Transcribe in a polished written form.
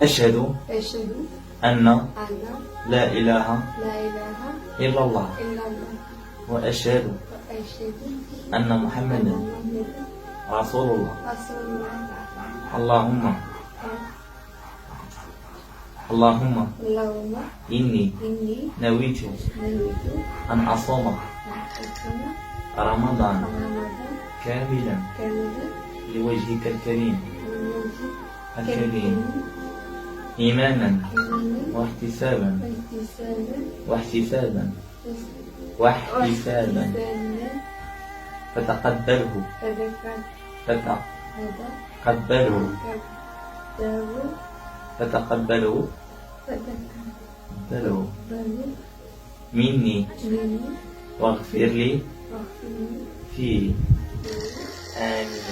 أشهد أن لا إله لا إله إلا الله إلا الله وأشهد وأشهد أن محمدا محمدا رسول الله. رسول الله. اللهم اللهم إني إني نويت نويت أن أصوم أن أصوم رمضان رمضان كاملا كاملا لوجهك الكريم الكريم إيمانا إيمانا واحتسابا واحتسابا واحتسابا فتقبله فتقبله فتقبله مني واغفر لي فيه. آمين.